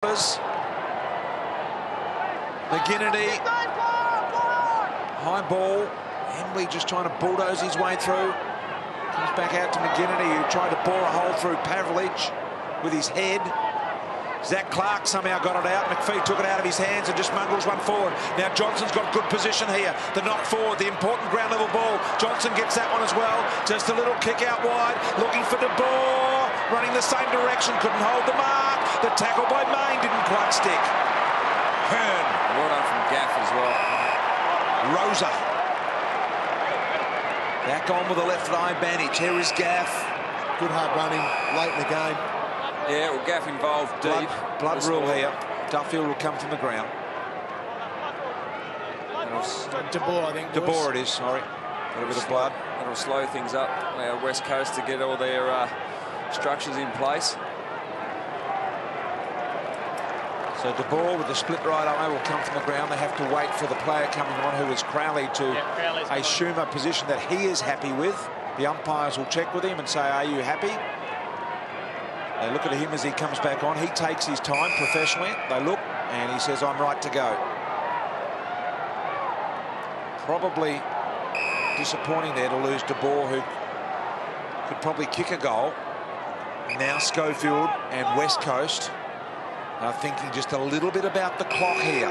McGinnity, high ball. Henley just trying to bulldoze his way through. Comes back out to McGinnity, who tried to bore a hole through Pavlich with his head. Zach Clark somehow got it out. McPhee took it out of his hands and just mungles one forward. Now Johnson's got good position here. The knock forward, the important ground level ball. Johnson gets that one as well. Just a little kick out wide, looking for De Boer. Running the same direction, couldn't hold the mark. The tackle by Main didn't quite stick. Hearn. Well done from Gaff as well. Rosa. Back on with the left eye bandage. Here is Gaff. Good hard running late in the game. Yeah, well, Gaff involved deep. Blood rule here. Duffield will come from the ground. De Boer, I think. De Boer it is, sorry. A little bit of blood. That'll slow things up. West Coast to get all their structures in place. So De Boer with the split right eye will come from the ground. They have to wait for the player coming on, who is Crowley, to assume a position that he is happy with. The umpires will check with him and say, are you happy? They look at him as he comes back on. He takes his time professionally. They look and he says, I'm right to go. Probably disappointing there to lose De Boer, who could probably kick a goal. Now Schofield and West Coast are thinking just a little bit about the clock here.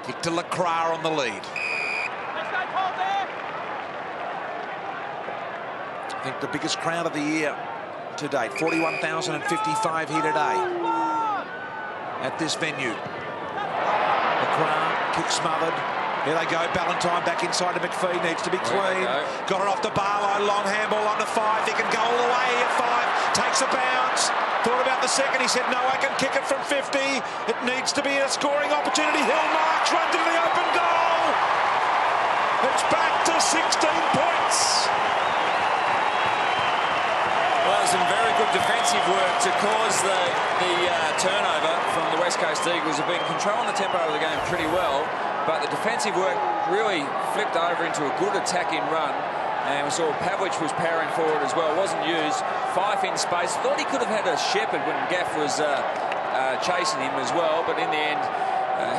Kick to Lacroix on the lead. I think the biggest crowd of the year to date. 41,055 here today at this venue. Lacroix, kick smothered. Here they go, Ballantyne back inside to McPhee, needs to be clean. Got it off the bar line, long handball on to 5. He can go all the way at 5, takes a bounce. Thought about the second, he said, no, I can kick it from 50. It needs to be a scoring opportunity. Hill marks, runs into the open goal. It's back to 16 points. Well, some very good defensive work to cause the turnover from the West Coast Eagles. Have been controlling the tempo of the game pretty well, but the defensive work really flipped over into a good attacking run. And we saw Pavlich was powering forward as well. Wasn't used. Fife in space. Thought he could have had a shepherd when Gaff was chasing him as well, but in the end,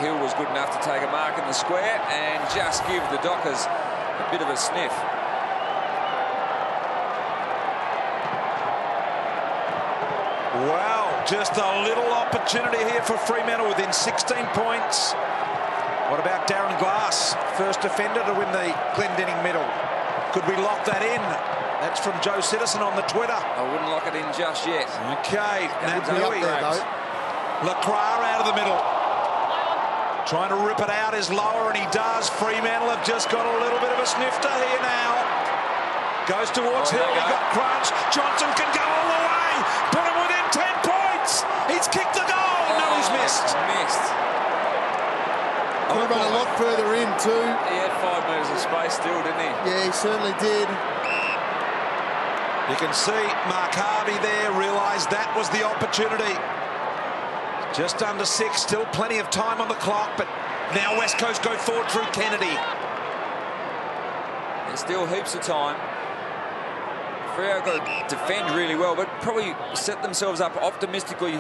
Hill was good enough to take a mark in the square and just give the Dockers a bit of a sniff. Wow, just a little opportunity here for Fremantle within 16 points. What about Darren Glass, first defender to win the Glendinning medal? Could we lock that in? That's from Joe Citizen on the Twitter. I wouldn't lock it in just yet. Okay, Nat Nui. Lacroix out of the middle. Trying to rip it out is lower, and he does. Fremantle have just got a little bit of a snifter here now. Goes towards Hill, he got crunched. Johnson can go all the way. Put him within 10 points. He's kicked the goal. No, he's missed. Could have run a lot further in too. He had 5 metres of space still, didn't he? Yeah, he certainly did. You can see Mark Harvey there realised that was the opportunity. Just under 6, still plenty of time on the clock, but now West Coast go forward through Kennedy. There's still heaps of time. Freo got to defend really well, but probably set themselves up optimistically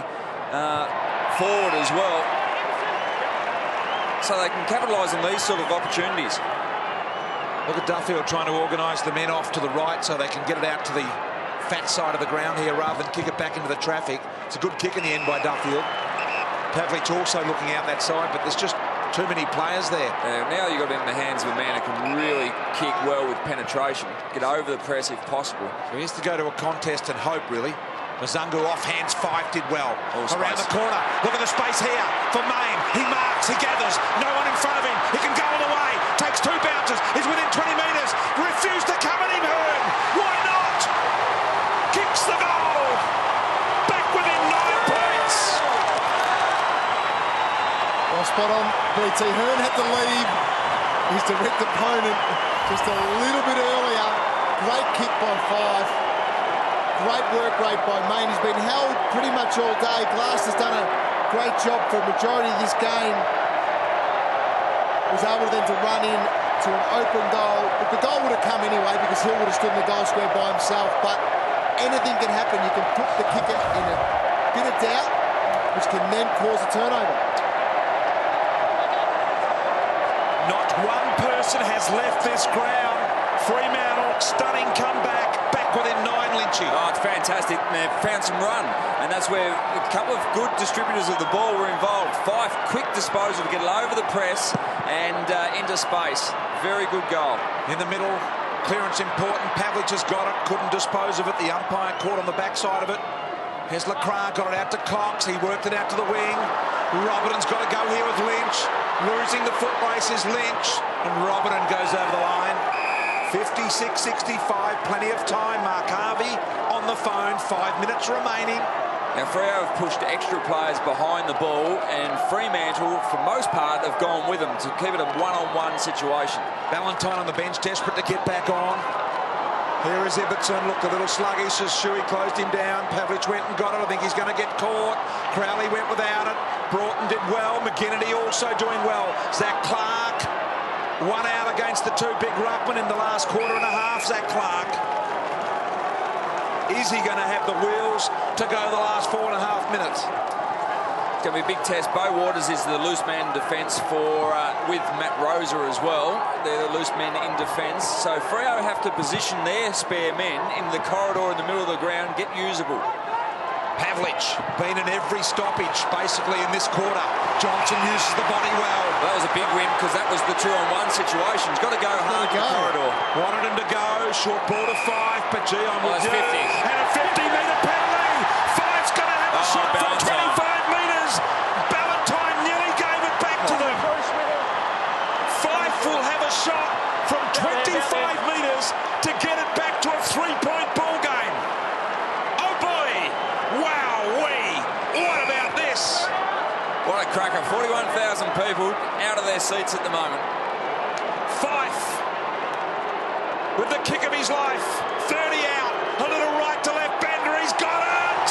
forward as well, so they can capitalise on these sort of opportunities. Look at Duffield trying to organise the men off to the right so they can get it out to the fat side of the ground here rather than kick it back into the traffic. It's a good kick in the end by Duffield. Pavlich also looking out that side, but there's just too many players there. Now you've got it in the hands of a man who can really kick well with penetration, get over the press if possible. So he has to go to a contest and hope, really. Mazungu off hands 5 did well. Around the corner, look at the space here for Main. He marks, he gathers, no one in front of him. He can go all the way, takes 2 bounces, he's within 20 metres, refused to come at him, Hearn. Why not? Kicks the goal. Back within 9 points. Well, spot on, BT. Hearn had to leave his direct opponent just a little bit earlier. Great kick by Fife. Great work rate by Main. He's been held pretty much all day. Glass has done a great job for a majority of this game. Was able then to run in to an open goal. But the goal would have come anyway because Hill would have stood in the goal square by himself. But anything can happen. You can put the kicker in a bit of doubt, which can then cause a turnover. Not one person has left this ground. Fremantle, stunning comeback, back within 9, Lynchy. Oh, it's fantastic. They've found some run, and that's where a couple of good distributors of the ball were involved. Fife, quick disposal to get it over the press and into space. Very good goal. In the middle, clearance important. Pavlich has got it, couldn't dispose of it. The umpire caught on the backside of it. Here's Lacroix, got it out to Cox. He worked it out to the wing. Robertson's got to go here with Lynch. Losing the foot race is Lynch, and Robertson goes over the line. 56-65, plenty of time. Mark Harvey on the phone, 5 minutes remaining. Now, Freo have pushed extra players behind the ball, and Fremantle, for most part, have gone with them to keep it a one-on-one situation. Ballantyne on the bench, desperate to get back on. Here is Ibbotson, looked a little sluggish as Shuey closed him down. Pavlich went and got it. I think he's going to get caught. Crowley went without it. Broughton did well. McGinnity also doing well. Zach Clark, 1 out against the 2 big ruckmen in the last quarter and a half. Zach Clark. Is he going to have the wheels to go the last 4.5 minutes? It's going to be a big test. Bo Waters is the loose man defence for with Matt Rosa as well. They're the loose men in defence. So Freo have to position their spare men in the corridor in the middle of the ground, get usable. Pavlich been in every stoppage basically in this quarter. Johnson uses the body well. That was a big win because that was the 2-on-1 situation. He's got to go hard in the corridor. Wanted him to go. Short ball to Fife, but gee, I'm with you. 50. And a 50-metre penalty. Fife's going to have a shot from 25 metres. Ballantyne nearly gave it back to them. Fife will have a shot from 25 metres to get it back to a 3-point ball game. Oh boy! Wow-wee! What about this? What a cracker. 41,000 people out of their seats at the moment. Fife with the kick of his life. 30 out. A little right to left. Bender. He's got it.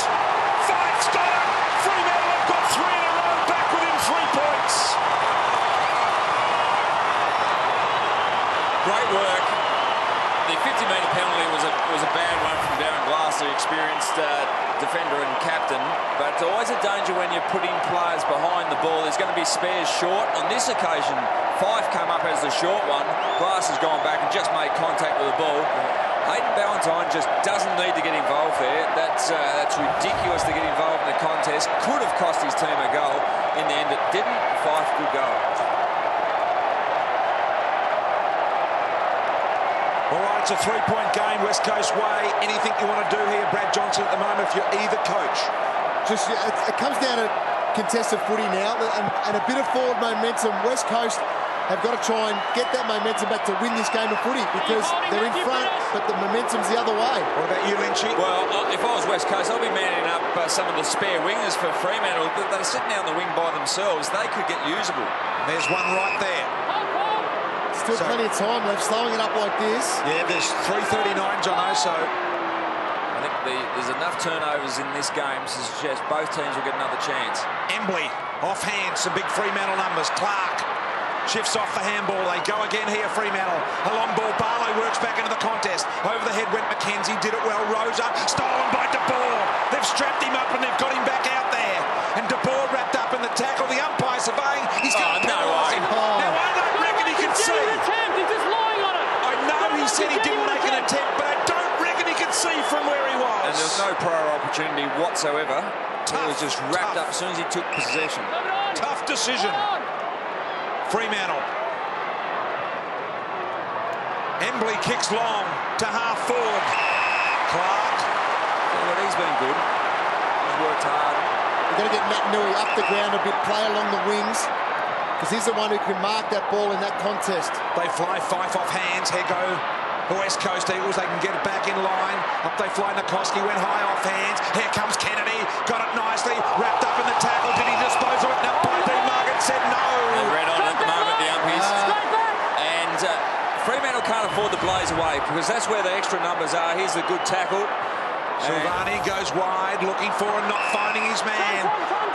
Fife's got it. Fremantle have got 3 in a row back within 3 points. Great work. The 50-metre penalty was a bad one from Darren Glass, the experienced defender and captain. But it's always a danger when you're putting players behind the ball. There's going to be spares short. On this occasion, Fife came up as the short one. Glass has gone back and just made contact with the ball. Hayden Ballantynes just doesn't need to get involved there. That's ridiculous to get involved in the contest. Could have cost his team a goal. In the end, it didn't. Fife, good goal. All right, it's a 3-point game, West Coast way. Anything you want to do here, Brad Johnson, at the moment, if you're either coach? Just it comes down to contested footy now and a bit of forward momentum. West Coast have got to try and get that momentum back to win this game of footy because they're in front, but the momentum's the other way. What about you, Lynchy? Well, if I was West Coast, I'll be manning up some of the spare wingers for Fremantle. They're sitting down the wing by themselves. They could get usable. There's one right there. Still plenty of time left, slowing it up like this. Yeah, there's 3:39, Jono, so I think there's enough turnovers in this game to suggest both teams will get another chance. Embley, offhand, some big Fremantle numbers. Clark shifts off the handball. They go again here, Fremantle. A long ball. Barlow works back into the contest. Over the head went McKenzie, did it well. Rosa, stolen by De Boer. They've strapped him up and they've got him back out there. And De Boer wrapped up in the tackle. The umpire surveying. He's going to penalise him. Now, I don't reckon he can see. He's just lying on it. I know he said he didn't make an attempt, but I don't reckon he can see from where he was. And there was no prior opportunity whatsoever. He was just wrapped up as soon as he took possession. Tough decision. Fremantle. Embley kicks long to half forward. Clark. Well, he's been good. He's worked hard. We've got to get Matt Nui up the ground a bit, play along the wings, because he's the one who can mark that ball in that contest. They fly Fife off hands. Here go the West Coast Eagles. They can get it back in line. Up they fly. Nikoski went high off hands. Here comes Kennedy. Got it nicely. Wrapped up in the tackle. Did he dispose of it? No. Dean Margaret said no. And red on at the moment, the umpies. And Fremantle can't afford to blaze away because that's where the extra numbers are. Here's the good tackle. Silvani goes wide, looking for and not finding his man.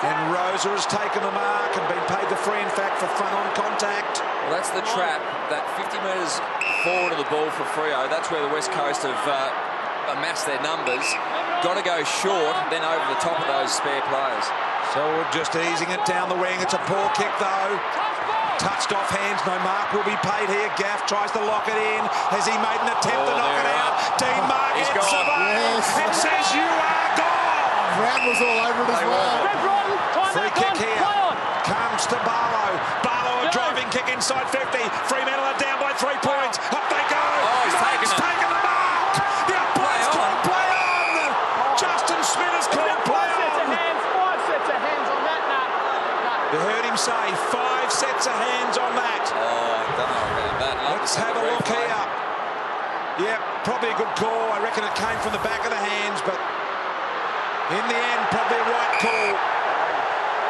And Rosa has taken the mark and been paid the free, in fact, for front-on contact. Well, that's the trap. That 50 metres forward of the ball for Freo. That's where the West Coast have amass their numbers. Got to go short, then over the top of those spare players. So we're just easing it down the wing. It's a poor kick, though. Touched off hands. No mark will be paid here. Gaff tries to lock it in. Has he made an attempt to knock it out? Dean Mark He's hits gone. yes. It says you are gone. Brad was all over it as well. Free kick here. Comes to Barlow. Barlow, a driving kick inside 50. Fremantle are down by 3 points. Up they go. Oh, he's taken the mark. The umpire's called play on. Justin Smith has called play on. 5 sets of hands on that. You heard him say 5 sets of hands on that. I don't know about that. Let's have a look here. Yeah, probably a good call. I reckon it came from the back of the hands, but in the end, probably a right call.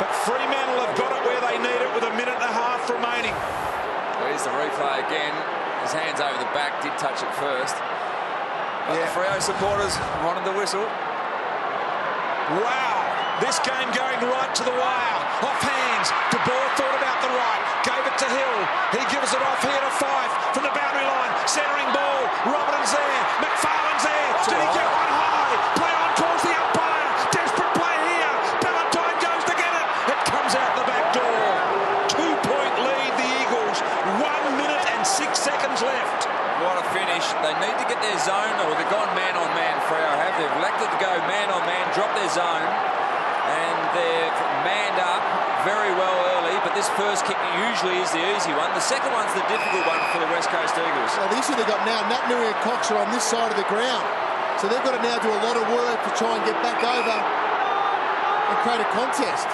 But Fremantle have got it where they need it with 1.5 minutes remaining. There's the replay again. His hands over the back, did touch it first. But the Freo supporters wanted the whistle. Wow, this game going right to the wire. Off hands, De Boer thought about the right, gave it to Hill. He gives it off here to Fife from the boundary line. Centering ball, Robertson's there, McFarlane's there. Did he get one high? Play on, calls the umpire. Desperate play here. Ballantyne goes to get it. It comes out the back door. 2-point lead, the Eagles. 1 minute and 6 seconds left. What a finish. They need to get their zone, or they've gone man-on-man, Freo have. They've elected to go man-on-man, drop their zone, and they've manned up very well early, but this first kick usually is the easy one. The second one's the difficult one for the West Coast Eagles. Well, the issue they've got now, Nutnui and Cox are on this side of the ground, so they've got to now do a lot of work to try and get back over and create a contest.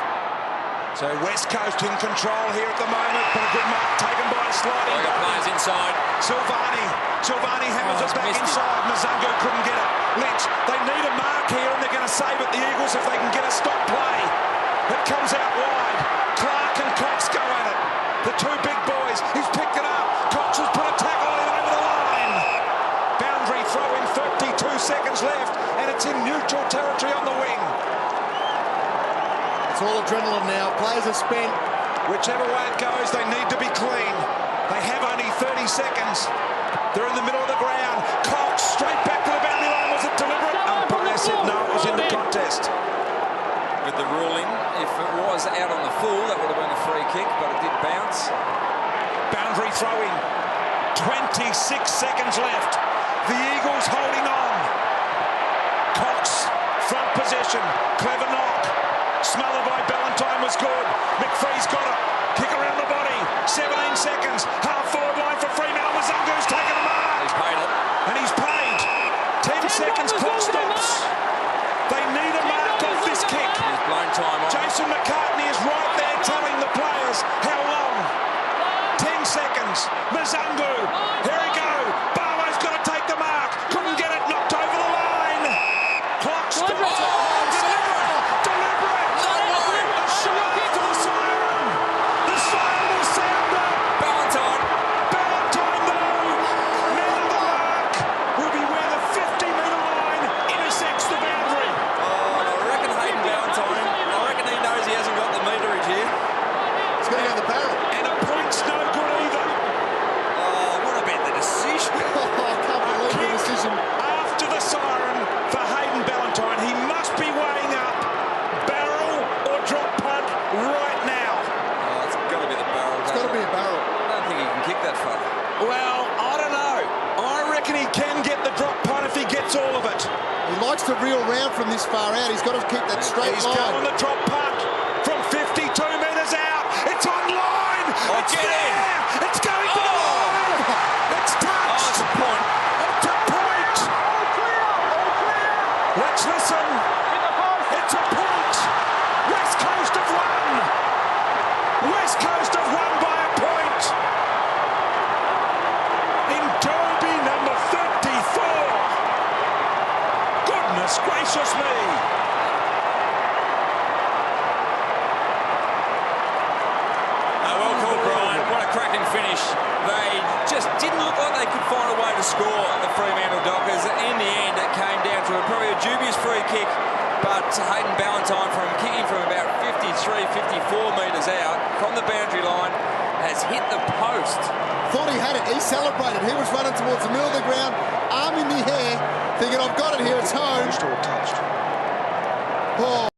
So West Coast in control here at the moment, but a good mark taken by a sliding. Got players inside. Silvani hammers it back inside. Mazungu couldn't get it. Lynch, they need a mark here and they're going to save it, the Eagles, if they can get a stop play. It comes out wide. Clark and Cox go at it. The two big boys. He's picked it up. Cox has put a tackle on him over the line. Boundary throw in 32 seconds left, and it's in neutral territory on the wing. It's all adrenaline now. Players are spent. Whichever way it goes, they need to be clean. They have only 30 seconds. They're in the middle of the ground. Cox straight back to the boundary line. Was it deliberate? Umpire said no, it was in the contest. With the ruling, if it was out on the full, that would have been a free kick, but it did bounce. Boundary throwing. 26 seconds left. The Eagles holding on. Cox, front possession. Clever knock. Smother by Ballantyne was good. McPhee's got it. Kick around the body. 17 seconds. Half forward line for Fremantle. Mazungu's taken a mark. He's paid it. And he's paid. 10 seconds. Clock stops. They need a mark off this kick. He's blown time on. Jason McCartney is right there telling the players how long. 10 seconds. Mazungu. Here we go. Barlow's got to take the mark. Couldn't get it. Knocked over the line. Clock stops. After the siren for Hayden Ballantynes, he must be weighing up barrel or drop punt right now. Oh, it's got to be the barrel. It's got to be a barrel. I don't think he can kick that far. Well, I don't know. I reckon he can get the drop punt if he gets all of it. He likes to reel round from this far out. He's got to keep that straight He's line. going the drop punt from 52 metres out. It's on line. Oh, it's get there. in. It's going to the line. It's touched. Oh, it's a point. It's a point. Let's listen. It's a point. West Coast have won. West Coast have won by a point. In Derby number 34. Goodness gracious me. Well called, Brian. What a cracking finish. They just didn't look like they could find a way to score the Fremantle Dockers. In the end, it came down to probably a dubious free kick, but Hayden Ballantyne, from kicking from about 53, 54 metres out from the boundary line, has hit the post. Thought he had it. He celebrated. He was running towards the middle of the ground, arm in the air, thinking, I've got it here. It's home. Touched. Oh.